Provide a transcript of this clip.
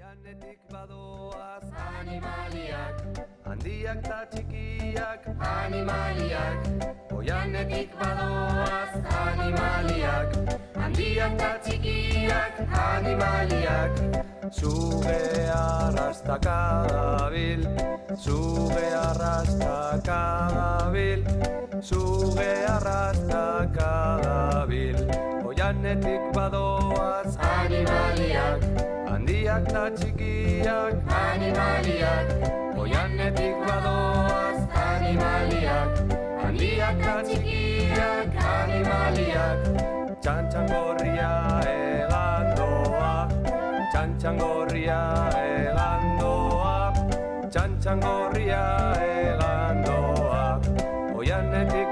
Oianetik badoaz animaliak, handiak ta txikiak animaliak. Oianetik badoaz animaliak, handiak ta txikiak animaliak. Suge arrastaka dabil, suge arrastaka dabil, suge arrastaka dabil. Oianetik badoaz animaliak, handiak ta txikiak animaliak. Oianetik badoaz animaliak, handiak ta txikiak animaliak. Txantxangorria egandoa, txantxangorria egandoa, txantxangorria egandoa. Oianetik